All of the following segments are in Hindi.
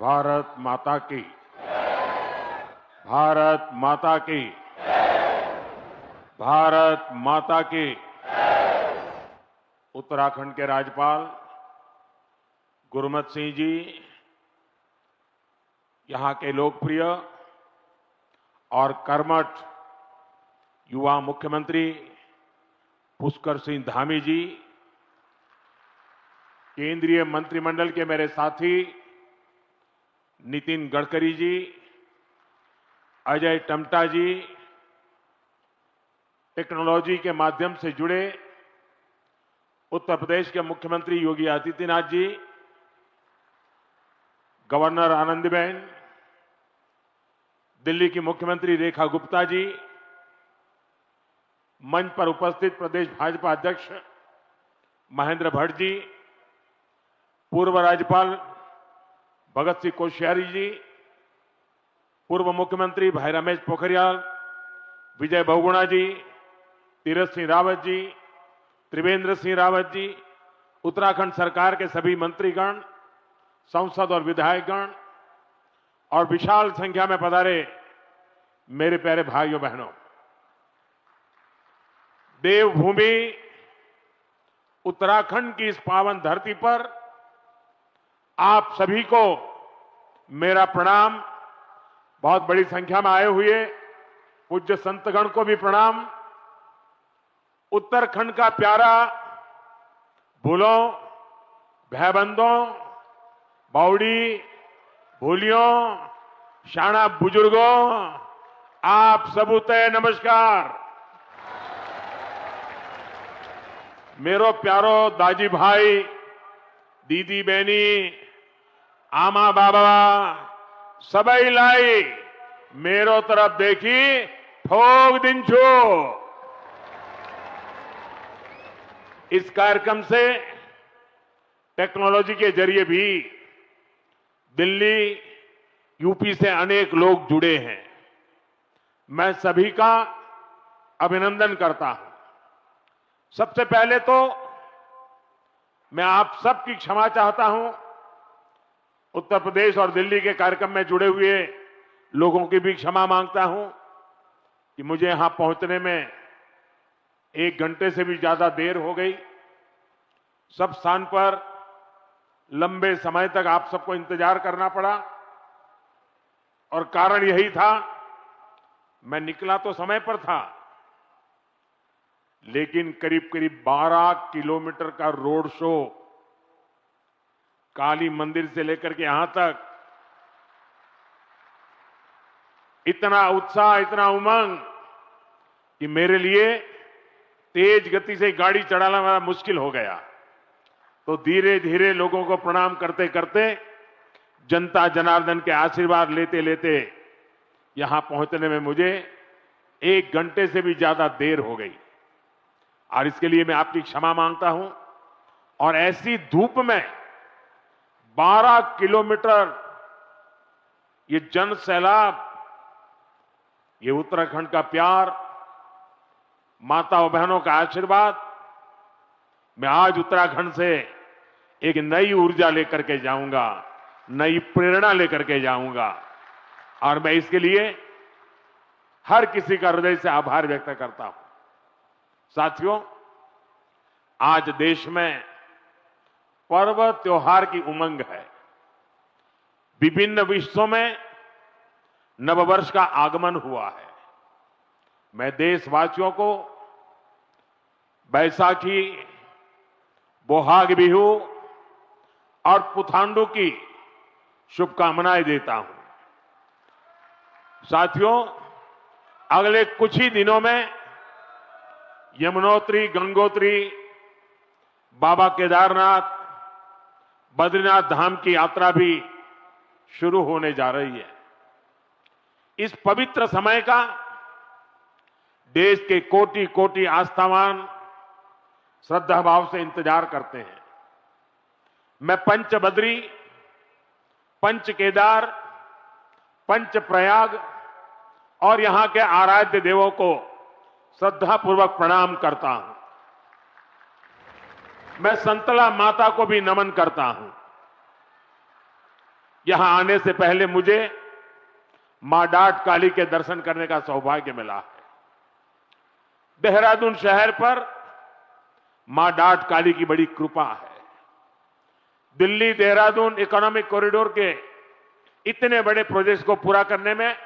भारत माता की, भारत माता की, भारत माता की। उत्तराखंड के राज्यपाल गुरमत सिंह जी, यहां के लोकप्रिय और कर्मठ युवा मुख्यमंत्री पुष्कर सिंह धामी जी, केंद्रीय मंत्रिमंडल के मेरे साथी नितिन गडकरी जी, अजय टम्टा जी, टेक्नोलॉजी के माध्यम से जुड़े उत्तर प्रदेश के मुख्यमंत्री योगी आदित्यनाथ जी, गवर्नर आनंदीबेन, दिल्ली की मुख्यमंत्री रेखा गुप्ता जी, मंच पर उपस्थित प्रदेश भाजपा अध्यक्ष महेंद्र भट्ट जी, पूर्व राज्यपाल भगत सिंह कोश्यारी जी, पूर्व मुख्यमंत्री भाई रमेश पोखरियाल, विजय बहुगुणा जी, तीरथ सिंह रावत जी, त्रिवेंद्र सिंह रावत जी, उत्तराखंड सरकार के सभी मंत्रीगण, सांसद और विधायकगण और विशाल संख्या में पधारे मेरे प्यारे भाइयों बहनों, देवभूमि उत्तराखंड की इस पावन धरती पर आप सभी को मेरा प्रणाम। बहुत बड़ी संख्या में आए हुए पूज्य संतगण को भी प्रणाम। उत्तराखंड का प्यारा भूलों, भयबंदों, बावड़ी, भूलियों, शाना बुजुर्गों, आप सबूते नमस्कार। मेरो प्यारो दाजी भाई, दीदी बहनी, आमा बाबा सबई लाई मेरो तरफ देखी ठोक दिन छो। इस कार्यक्रम से टेक्नोलॉजी के जरिए भी दिल्ली, यूपी से अनेक लोग जुड़े हैं। मैं सभी का अभिनंदन करता हूं। सबसे पहले तो मैं आप सबकी क्षमा चाहता हूं। उत्तर प्रदेश और दिल्ली के कार्यक्रम में जुड़े हुए लोगों की भी क्षमा मांगता हूं कि मुझे यहां पहुंचने में 1 घंटे से भी ज्यादा देर हो गई। सब स्थान पर लंबे समय तक आप सबको इंतजार करना पड़ा और कारण यही था, मैं निकला तो समय पर था, लेकिन करीब करीब 12 किलोमीटर का रोड शो काली मंदिर से लेकर के यहां तक, इतना उत्साह, इतना उमंग कि मेरे लिए तेज गति से गाड़ी चलाना बड़ा मुश्किल हो गया। तो धीरे धीरे लोगों को प्रणाम करते करते, जनता जनार्दन के आशीर्वाद लेते लेते यहां पहुंचने में मुझे 1 घंटे से भी ज्यादा देर हो गई और इसके लिए मैं आपकी क्षमा मांगता हूं। और ऐसी धूप में 12 किलोमीटर ये जन सैलाब, ये उत्तराखंड का प्यार, माता और बहनों का आशीर्वाद, मैं आज उत्तराखंड से एक नई ऊर्जा लेकर के जाऊंगा, नई प्रेरणा लेकर के जाऊंगा और मैं इसके लिए हर किसी का हृदय से आभार व्यक्त करता हूं। साथियों, आज देश में पर्व त्योहार की उमंग है। विभिन्न विश्वों में नववर्ष का आगमन हुआ है। मैं देशवासियों को बैसाखी, बोहाग बिहू और पुथांडु की शुभकामनाएं देता हूं। साथियों, अगले कुछ ही दिनों में यमुनोत्री, गंगोत्री, बाबा केदारनाथ, बद्रीनाथ धाम की यात्रा भी शुरू होने जा रही है। इस पवित्र समय का देश के कोटि कोटि आस्थावान श्रद्धा भाव से इंतजार करते हैं। मैं पंच बद्री, पंच केदार, पंच प्रयाग और यहां के आराध्य देवों को श्रद्धापूर्वक प्रणाम करता हूं। मैं संतला माता को भी नमन करता हूं। यहां आने से पहले मुझे मां डाट काली के दर्शन करने का सौभाग्य मिला है। देहरादून शहर पर मां डाट काली की बड़ी कृपा है। दिल्ली देहरादून इकोनॉमिक कॉरिडोर के इतने बड़े प्रोजेक्ट्स को पूरा करने में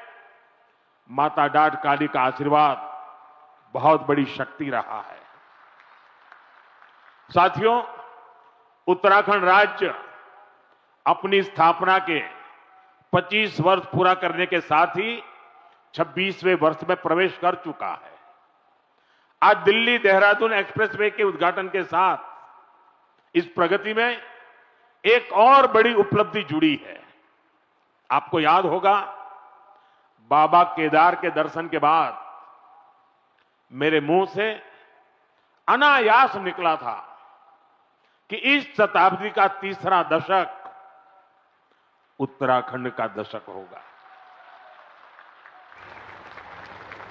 माता डाट काली का आशीर्वाद बहुत बड़ी शक्ति रहा है। साथियों, उत्तराखंड राज्य अपनी स्थापना के 25 वर्ष पूरा करने के साथ ही 26वें वर्ष में प्रवेश कर चुका है। आज दिल्ली देहरादून एक्सप्रेसवे के उद्घाटन के साथ इस प्रगति में एक और बड़ी उपलब्धि जुड़ी है। आपको याद होगा, बाबा केदार के दर्शन के बाद मेरे मुंह से अनायास निकला था कि इस शताब्दी का तीसरा दशक उत्तराखंड का दशक होगा।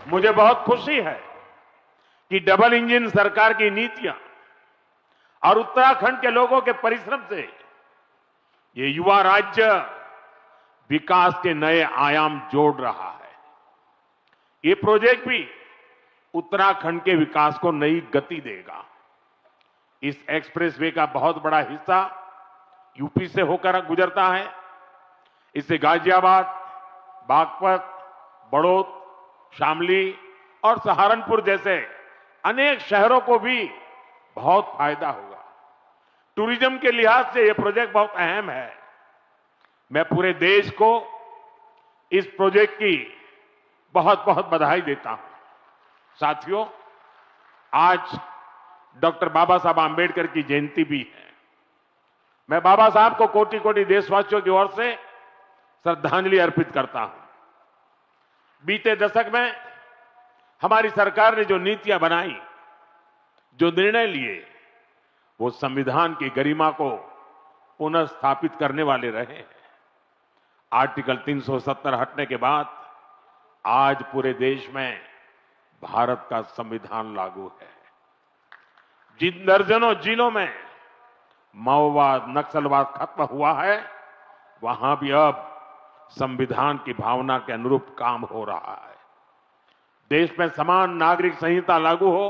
मुझे बहुत खुशी है कि डबल इंजन सरकार की नीतियां और उत्तराखंड के लोगों के परिश्रम से ये युवा राज्य विकास के नए आयाम जोड़ रहा है। ये प्रोजेक्ट भी उत्तराखंड के विकास को नई गति देगा। इस एक्सप्रेसवे का बहुत बड़ा हिस्सा यूपी से होकर गुजरता है। इससे गाजियाबाद, बागपत, बड़ौद, शामली और सहारनपुर जैसे अनेक शहरों को भी बहुत फायदा होगा। टूरिज्म के लिहाज से यह प्रोजेक्ट बहुत अहम है। मैं पूरे देश को इस प्रोजेक्ट की बहुत बहुत बधाई देता हूं। साथियों, आज डॉक्टर बाबा साहब आंबेडकर की जयंती भी है। मैं बाबा साहब को कोटि कोटि देशवासियों की ओर से श्रद्धांजलि अर्पित करता हूं। बीते दशक में हमारी सरकार ने जो नीतियां बनाई, जो निर्णय लिए, वो संविधान की गरिमा को पुनर्स्थापित करने वाले रहे हैं। आर्टिकल 370 हटने के बाद आज पूरे देश में भारत का संविधान लागू है। जिन दर्जनों जिलों में माओवाद, नक्सलवाद खत्म हुआ है, वहां भी अब संविधान की भावना के अनुरूप काम हो रहा है। देश में समान नागरिक संहिता लागू हो,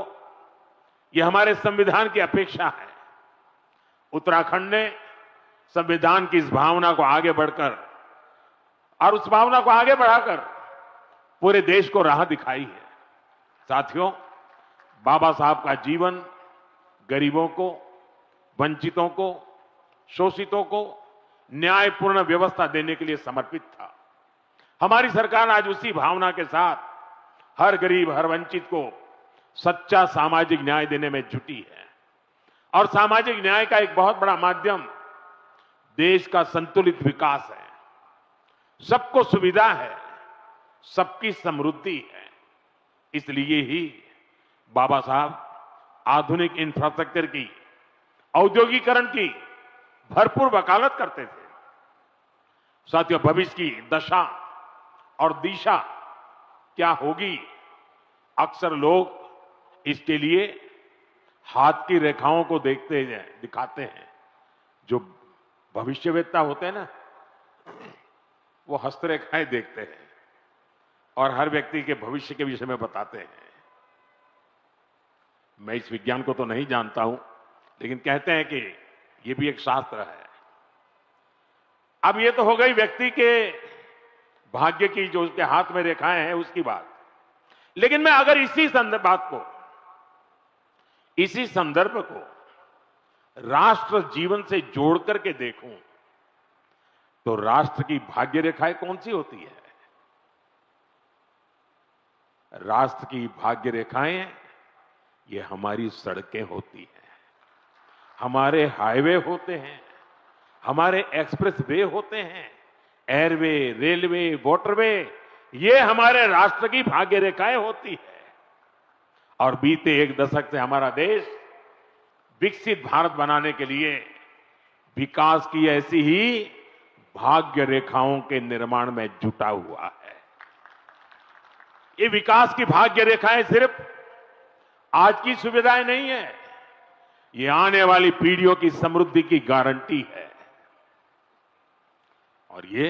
यह हमारे संविधान की अपेक्षा है। उत्तराखंड ने संविधान की इस भावना को आगे बढ़कर और उस भावना को आगे बढ़ाकर पूरे देश को राह दिखाई है। साथियों, बाबा साहब का जीवन गरीबों को, वंचितों को, शोषितों को न्यायपूर्ण व्यवस्था देने के लिए समर्पित था। हमारी सरकार आज उसी भावना के साथ हर गरीब, हर वंचित को सच्चा सामाजिक न्याय देने में जुटी है। और सामाजिक न्याय का एक बहुत बड़ा माध्यम देश का संतुलित विकास है। सबको सुविधा है, सबकी समृद्धि है। इसलिए ही बाबा साहब आधुनिक इंफ्रास्ट्रक्चर की, औद्योगिकरण की भरपूर वकालत करते थे। साथियों, भविष्य की दशा और दिशा क्या होगी, अक्सर लोग इसके लिए हाथ की रेखाओं को दिखाते हैं। जो भविष्यवेत्ता होते हैं ना, वो हस्तरेखाएं देखते हैं और हर व्यक्ति के भविष्य के विषय में बताते हैं। मैं इस विज्ञान को तो नहीं जानता हूं, लेकिन कहते हैं कि ये भी एक शास्त्र है। अब ये तो हो गई व्यक्ति के भाग्य की, जो उसके हाथ में रेखाएं हैं, उसकी बात। लेकिन मैं अगर इसी संदर्भ को राष्ट्र जीवन से जोड़ करके देखूं, तो राष्ट्र की भाग्य रेखाएं कौन सी होती है? राष्ट्र की भाग्य रेखाएं ये हमारी सड़कें होती हैं, हमारे हाईवे होते हैं, हमारे एक्सप्रेस वे होते हैं, एयरवे, रेलवे, वाटरवे, ये हमारे राष्ट्र की भाग्य रेखाएं होती है। और बीते एक दशक से हमारा देश विकसित भारत बनाने के लिए विकास की ऐसी ही भाग्य रेखाओं के निर्माण में जुटा हुआ है। ये विकास की भाग्य रेखाएं सिर्फ आज की सुविधाएं नहीं है, ये आने वाली पीढ़ियों की समृद्धि की गारंटी है। और ये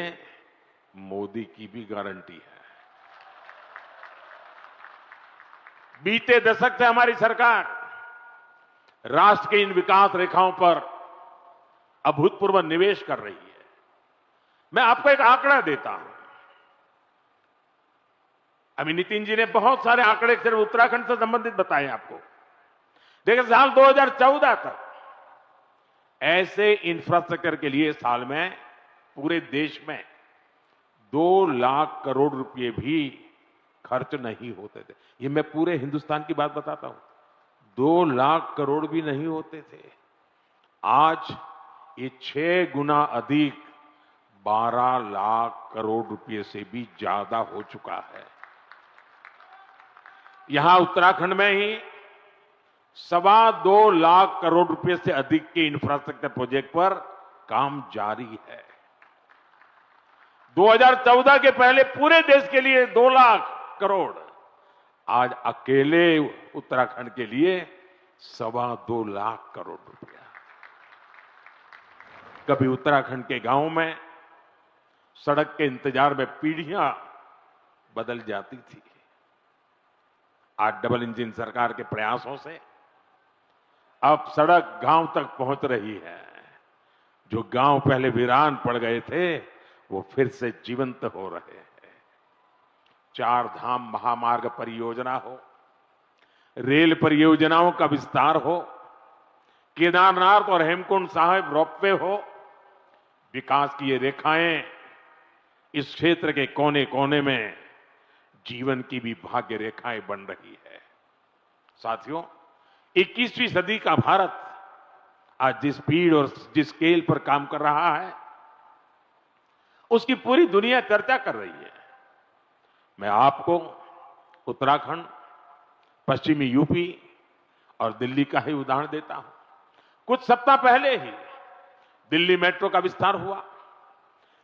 मोदी की भी गारंटी है। बीते दशक से हमारी सरकार राष्ट्र के इन विकास रेखाओं पर अभूतपूर्व निवेश कर रही है। मैं आपको एक आंकड़ा देता हूं। अभी नितिन जी ने बहुत सारे आंकड़े सिर्फ उत्तराखंड से संबंधित बताए आपको। देखिए, साल 2014 तक ऐसे इंफ्रास्ट्रक्चर के लिए साल में पूरे देश में 2 लाख करोड़ रुपए भी खर्च नहीं होते थे। ये मैं पूरे हिंदुस्तान की बात बताता हूं। 2 लाख करोड़ भी नहीं होते थे। आज ये 6 गुना अधिक 12 लाख करोड़ रुपए से भी ज्यादा हो चुका है। यहां उत्तराखंड में ही 2.25 लाख करोड़ रुपए से अधिक के इंफ्रास्ट्रक्चर प्रोजेक्ट पर काम जारी है। 2014 के पहले पूरे देश के लिए 2 लाख करोड़, आज अकेले उत्तराखंड के लिए 2.25 लाख करोड़ रुपया। कभी उत्तराखंड के गांव में सड़क के इंतजार में पीढ़ियां बदल जाती थी। आज डबल इंजन सरकार के प्रयासों से अब सड़क गांव तक पहुंच रही है। जो गांव पहले वीरान पड़ गए थे वो फिर से जीवंत हो रहे हैं। 4 धाम महामार्ग परियोजना हो, रेल परियोजनाओं का विस्तार हो, केदारनाथ और हेमकुंड साहिब रोपवे हो, विकास की ये रेखाएं इस क्षेत्र के कोने कोने में जीवन की भी भाग्य रेखाएं बन रही है। साथियों, 21वीं सदी का भारत आज जिस स्पीड और जिस स्केल पर काम कर रहा है उसकी पूरी दुनिया चर्चा कर रही है। मैं आपको उत्तराखंड, पश्चिमी यूपी और दिल्ली का ही उदाहरण देता हूं। कुछ सप्ताह पहले ही दिल्ली मेट्रो का विस्तार हुआ।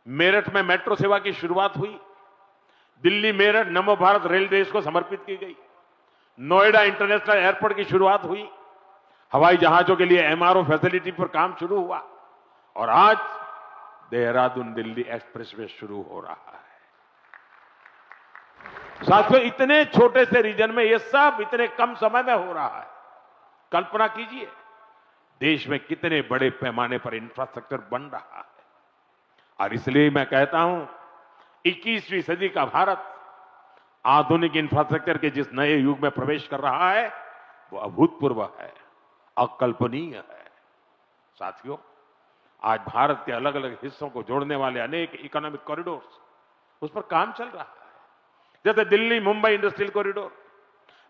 मेरठ में मेट्रो सेवा की शुरुआत हुई। दिल्ली मेरठ नमो भारत रेल रेस को समर्पित की गई। नोएडा इंटरनेशनल एयरपोर्ट की शुरुआत हुई। हवाई जहाजों के लिए एमआरओ फैसिलिटी पर काम शुरू हुआ और आज देहरादून दिल्ली एक्सप्रेसवे शुरू हो रहा है। साथियों, इतने छोटे से रीजन में ये सब इतने कम समय में हो रहा है। कल्पना कीजिए देश में कितने बड़े पैमाने पर इंफ्रास्ट्रक्चर बन रहा है। और इसलिए मैं कहता हूं 21वीं सदी का भारत आधुनिक इंफ्रास्ट्रक्चर के जिस नए युग में प्रवेश कर रहा है वो अभूतपूर्व है, अकल्पनीय है। साथियों, आज भारत के अलग अलग हिस्सों को जोड़ने वाले अनेक इकोनॉमिक कॉरिडोर्स उस पर काम चल रहा है। जैसे Delhi Mumbai industrial corridor,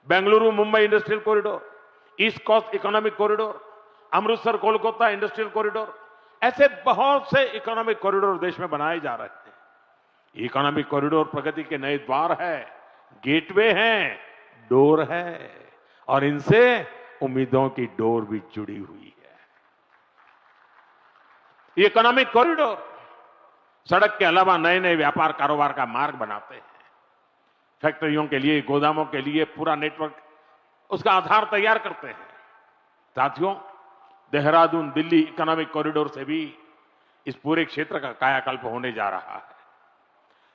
Bengaluru Mumbai industrial corridor, east coast economic corridor, Amritsar Kolkata industrial corridor, ऐसे बहुत से इकोनॉमिक कॉरिडोर देश में बनाए जा रहे हैं। इकोनॉमिक कॉरिडोर प्रगति के नए द्वार है, गेटवे हैं, डोर है और इनसे उम्मीदों की डोर भी जुड़ी हुई है। इकोनॉमिक कॉरिडोर सड़क के अलावा नए नए व्यापार कारोबार का मार्ग बनाते हैं। फैक्ट्रियों के लिए, गोदामों के लिए पूरा नेटवर्क उसका आधार तैयार करते हैं। साथियों, देहरादून दिल्ली इकोनॉमिक कॉरिडोर से भी इस पूरे क्षेत्र का कायाकल्प होने जा रहा है।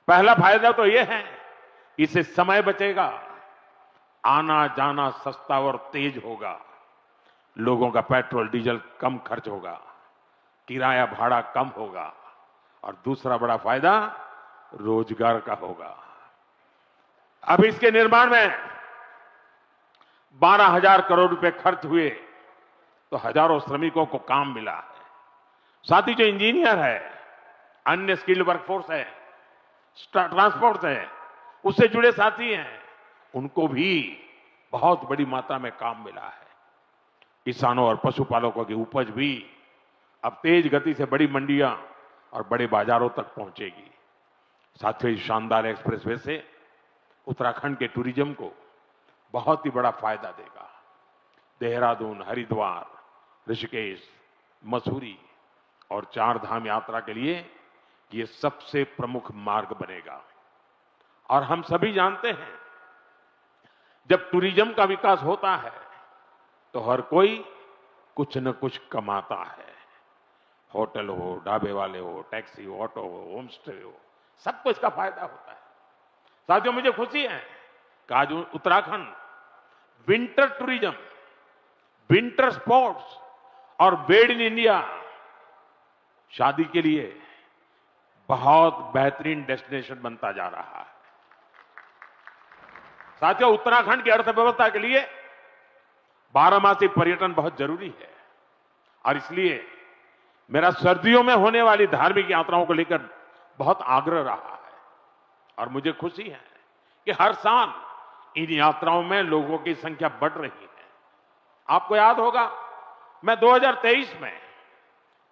पहला फायदा तो यह है, इससे समय बचेगा, आना जाना सस्ता और तेज होगा, लोगों का पेट्रोल डीजल कम खर्च होगा, किराया भाड़ा कम होगा और दूसरा बड़ा फायदा रोजगार का होगा। अब इसके निर्माण में 12,000 करोड़ रुपए खर्च हुए तो हजारों श्रमिकों को काम मिला है। साथ ही जो इंजीनियर है, अन्य स्किल्ड वर्कफोर्स है, ट्रांसपोर्ट है, उससे जुड़े साथी हैं, उनको भी बहुत बड़ी मात्रा में काम मिला है। किसानों और पशुपालकों की उपज भी अब तेज गति से बड़ी मंडियां और बड़े बाजारों तक पहुंचेगी। साथियों, इस शानदार एक्सप्रेसवे से उत्तराखंड के टूरिज्म को बहुत ही बड़ा फायदा देगा। देहरादून, हरिद्वार, ऋषिकेश, मसूरी और 4 धाम यात्रा के लिए ये सबसे प्रमुख मार्ग बनेगा। और हम सभी जानते हैं, जब टूरिज्म का विकास होता है तो हर कोई कुछ न कुछ कमाता है। होटल हो, ढाबे वाले हो, टैक्सी हो, ऑटो हो, होम स्टे हो, सबको इसका फायदा होता है। साथियों, मुझे खुशी है कि आज Uttarakhand winter tourism, winter sports और मेड इन इंडिया शादी के लिए बहुत बेहतरीन डेस्टिनेशन बनता जा रहा है। साथियों, उत्तराखंड की अर्थव्यवस्था के लिए बारहमासी पर्यटन बहुत जरूरी है और इसलिए मेरा सर्दियों में होने वाली धार्मिक यात्राओं को लेकर बहुत आग्रह रहा है और मुझे खुशी है कि हर साल इन यात्राओं में लोगों की संख्या बढ़ रही है। आपको याद होगा, मैं 2023 में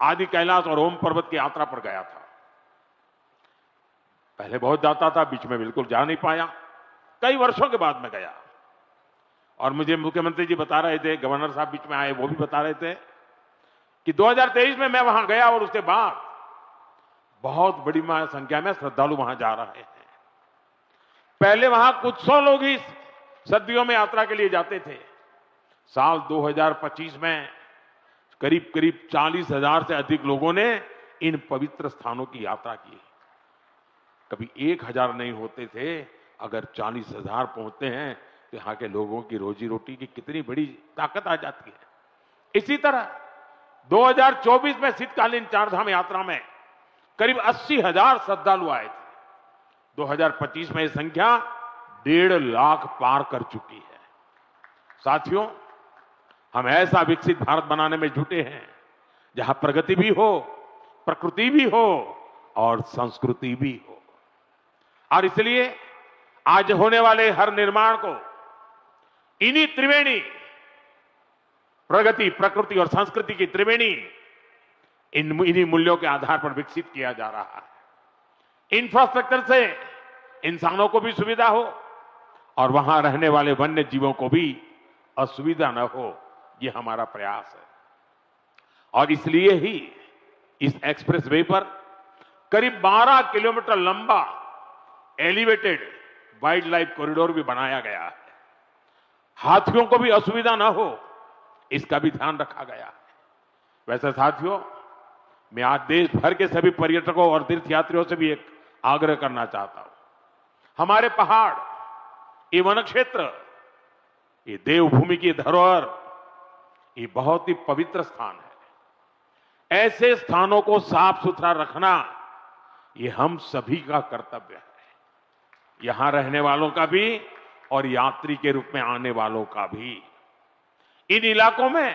आदि कैलाश और ओम पर्वत की यात्रा पर गया था। पहले बहुत जाता था, बीच में बिल्कुल जा नहीं पाया, कई वर्षों के बाद में गया और मुझे मुख्यमंत्री जी बता रहे थे, गवर्नर साहब बीच में आए, वो भी बता रहे थे कि 2023 में मैं वहां गया और उसके बाद बहुत बड़ी संख्या में श्रद्धालु वहां जा रहे हैं। पहले वहां कुछ सौ लोग ही सर्दियों में यात्रा के लिए जाते थे। साल 2025 में करीब करीब 40,000 से अधिक लोगों ने इन पवित्र स्थानों की यात्रा की। कभी 1,000 नहीं होते थे, अगर 40,000 पहुंचते हैं तो यहां के लोगों की रोजी रोटी की कितनी बड़ी ताकत आ जाती है। इसी तरह 2024 में शीतकालीन चारधाम यात्रा में करीब 80,000 श्रद्धालु आए थे। 2025 में यह संख्या 1.5 लाख पार कर चुकी है। साथियों, हम ऐसा विकसित भारत बनाने में जुटे हैं जहां प्रगति भी हो, प्रकृति भी हो और संस्कृति भी हो। और इसलिए आज होने वाले हर निर्माण को इन्हीं त्रिवेणी, प्रगति, प्रकृति और संस्कृति की त्रिवेणी, इन्हीं मूल्यों के आधार पर विकसित किया जा रहा है। इंफ्रास्ट्रक्चर से इंसानों को भी सुविधा हो और वहां रहने वाले वन्य जीवों को भी असुविधा न हो, यह हमारा प्रयास है। और इसलिए ही इस एक्सप्रेसवे पर करीब 12 किलोमीटर लंबा एलिवेटेड वाइल्ड लाइफ कॉरिडोर भी बनाया गया है। हाथियों को भी असुविधा न हो, इसका भी ध्यान रखा गया है। वैसे साथियों, मैं आज देश भर के सभी पर्यटकों और तीर्थयात्रियों से भी एक आग्रह करना चाहता हूं। हमारे पहाड़, ये वन क्षेत्र, ये देवभूमि की धरोहर, ये बहुत ही पवित्र स्थान है। ऐसे स्थानों को साफ सुथरा रखना ये हम सभी का कर्तव्य है, यहां रहने वालों का भी और यात्री के रूप में आने वालों का भी। इन इलाकों में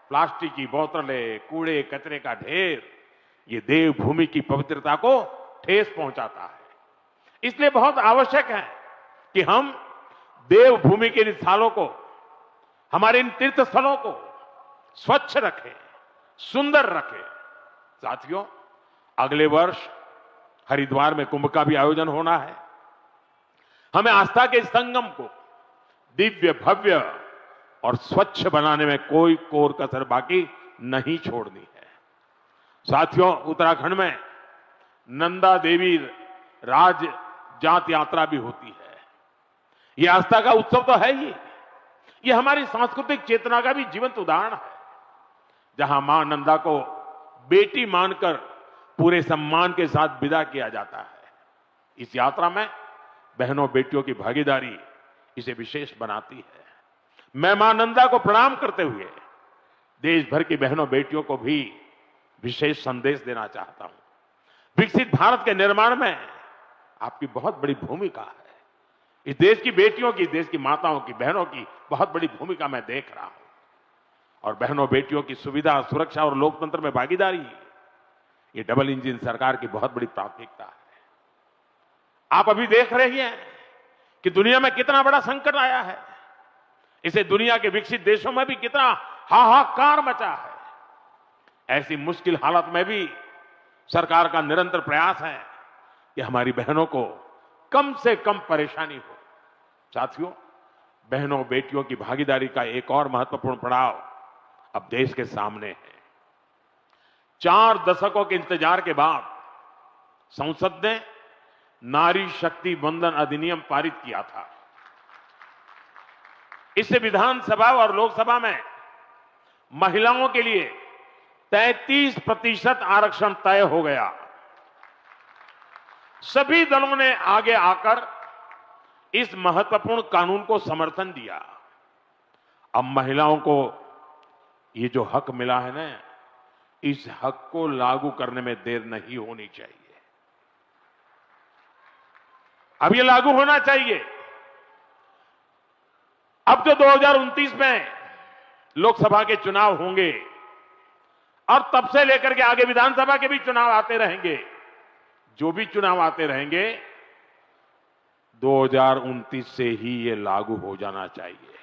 प्लास्टिक की बोतलें, कूड़े कचरे का ढेर, ये देवभूमि की पवित्रता को ठेस पहुंचाता है। इसलिए बहुत आवश्यक है कि हम देवभूमि के इन स्थलों को, हमारे इन तीर्थ स्थलों को स्वच्छ रखें, सुंदर रखें। साथियों, अगले वर्ष हरिद्वार में कुंभ का भी आयोजन होना है। हमें आस्था के संगम को दिव्य, भव्य और स्वच्छ बनाने में कोई कोर कसर बाकी नहीं छोड़नी है। साथियों, उत्तराखंड में नंदा देवी राज जात यात्रा भी होती है। यह आस्था का उत्सव तो है ही, यह हमारी सांस्कृतिक चेतना का भी जीवंत उदाहरण है, जहां मां नंदा को बेटी मानकर पूरे सम्मान के साथ विदा किया जाता है। इस यात्रा में बहनों बेटियों की भागीदारी इसे विशेष बनाती है। मैं मां नंदा को प्रणाम करते हुए देश भर की बहनों बेटियों को भी विशेष संदेश देना चाहता हूं। विकसित भारत के निर्माण में आपकी बहुत बड़ी भूमिका है। इस देश की बेटियों की, देश की माताओं की, बहनों की बहुत बड़ी भूमिका मैं देख रहा हूं। और बहनों बेटियों की सुविधा, सुरक्षा और लोकतंत्र में भागीदारी, ये डबल इंजन सरकार की बहुत बड़ी प्राथमिकता है। आप अभी देख रहे हैं कि दुनिया में कितना बड़ा संकट आया है, इसे दुनिया के विकसित देशों में भी कितना हाहाकार मचा है। ऐसी मुश्किल हालत में भी सरकार का निरंतर प्रयास है कि हमारी बहनों को कम से कम परेशानी हो। साथियों, बहनों बेटियों की भागीदारी का एक और महत्वपूर्ण पड़ाव अब देश के सामने है। 4 दशकों के इंतजार के बाद संसद ने नारी शक्ति वंदन अधिनियम पारित किया था। इससे विधानसभा और लोकसभा में महिलाओं के लिए 33% आरक्षण तय हो गया। सभी दलों ने आगे आकर इस महत्वपूर्ण कानून को समर्थन दिया। अब महिलाओं को ये जो हक मिला है ना, इस हक को लागू करने में देर नहीं होनी चाहिए। अब ये लागू होना चाहिए। अब जो 2029 में लोकसभा के चुनाव होंगे और तब से लेकर के आगे विधानसभा के भी चुनाव आते रहेंगे, जो भी चुनाव आते रहेंगे 2029 से ही ये लागू हो जाना चाहिए।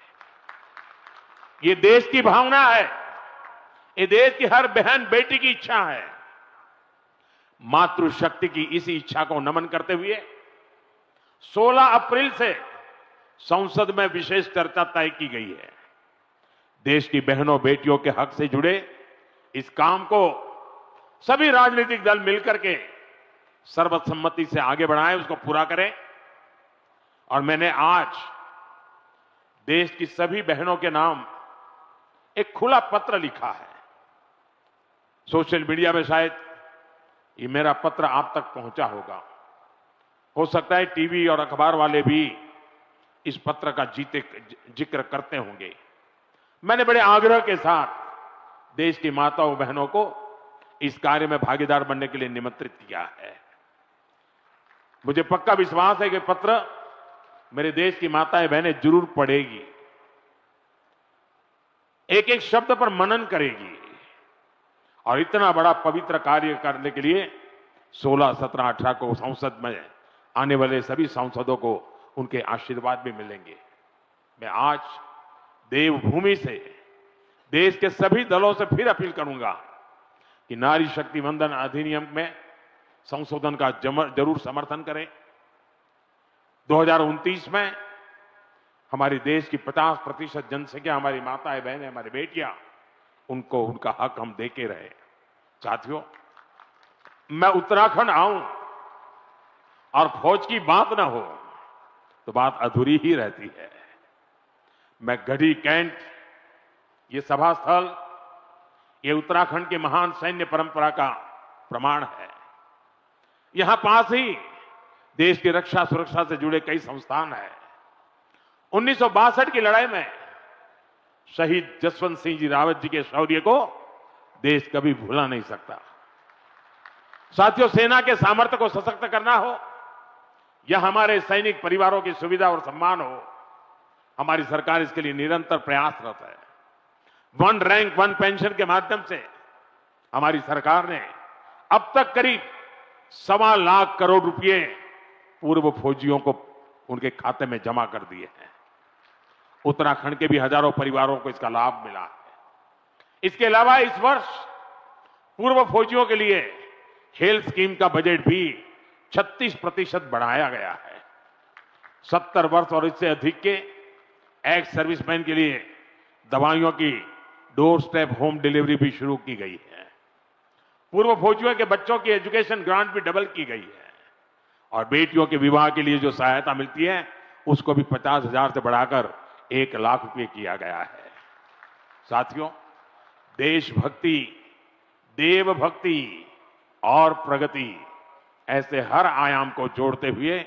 ये देश की भावना है, ये देश की हर बहन बेटी की इच्छा है। मातृशक्ति की इस इच्छा को नमन करते हुए 16 अप्रैल से संसद में विशेष चर्चा तय की गई है। देश की बहनों बेटियों के हक से जुड़े इस काम को सभी राजनीतिक दल मिलकर के सर्वसम्मति से आगे बढ़ाएं, उसको पूरा करें। और मैंने आज देश की सभी बहनों के नाम एक खुला पत्र लिखा है। सोशल मीडिया में शायद ये मेरा पत्र आप तक पहुंचा होगा। हो सकता है टीवी और अखबार वाले भी इस पत्र का जिक्र करते होंगे। मैंने बड़े आग्रह के साथ देश की माताओं बहनों को इस कार्य में भागीदार बनने के लिए निमंत्रित किया है। मुझे पक्का विश्वास है कि पत्र मेरे देश की माताएं बहनें जरूर पढ़ेगी, एक एक शब्द पर मनन करेगी और इतना बड़ा पवित्र कार्य करने के लिए 16, 17, 18 को संसद में आने वाले सभी सांसदों को उनके आशीर्वाद भी मिलेंगे। मैं आज देवभूमि से देश के सभी दलों से फिर अपील करूंगा कि नारी शक्ति वंदन अधिनियम में संशोधन का जरूर समर्थन करें। 2029 में हमारे देश की 50% जनसंख्या हमारी माताएं बहनें, हमारी बेटियां, उनको उनका हक हम देके रहे। साथियों, मैं उत्तराखंड आऊं और फौज की बात ना हो तो बात अधूरी ही रहती है। मैं गढ़ी कैंट, ये सभा स्थल, ये उत्तराखंड के महान सैन्य परंपरा का प्रमाण है। यहां पास ही देश की रक्षा सुरक्षा से जुड़े कई संस्थान हैं। 1962 की लड़ाई में शहीद जसवंत सिंह जी रावत जी के शौर्य को देश कभी भुला नहीं सकता। साथियों, सेना के सामर्थ्य को सशक्त करना हो या हमारे सैनिक परिवारों की सुविधा और सम्मान हो, हमारी सरकार इसके लिए निरंतर प्रयासरत है। वन रैंक वन पेंशन के माध्यम से हमारी सरकार ने अब तक करीब 1.25 लाख करोड़ रुपए पूर्व फौजियों को उनके खाते में जमा कर दिए हैं। उत्तराखंड के भी हजारों परिवारों को इसका लाभ मिला है। इसके अलावा इस वर्ष पूर्व फौजियों के लिए हेल्थ स्कीम का बजट भी 36% बढ़ाया गया है। 70 वर्ष और इससे अधिक के एक्स सर्विसमैन के लिए दवाइयों की डोर स्टेप होम डिलीवरी भी शुरू की गई है। पूर्व फौजियों के बच्चों की एजुकेशन ग्रांट भी डबल की गई है और बेटियों के विवाह के लिए जो सहायता मिलती है उसको भी 50,000 से बढ़ाकर 1 लाख रुपए किया गया है। साथियों, देशभक्ति, देवभक्ति और प्रगति, ऐसे हर आयाम को जोड़ते हुए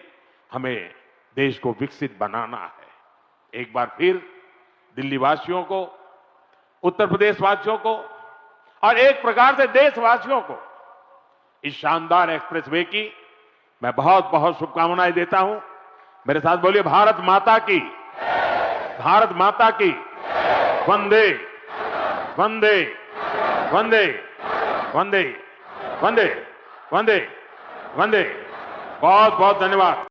हमें देश को विकसित बनाना है। एक बार फिर दिल्ली वासियों को, उत्तर प्रदेश वासियों को और एक प्रकार से देशवासियों को इस शानदार एक्सप्रेसवे की मैं बहुत बहुत शुभकामनाएं देता हूं। मेरे साथ बोलिए, भारत माता की, भारत माता की, वंदे वंदे वंदे वंदे वंदे वंदे वंदे। बहुत बहुत धन्यवाद।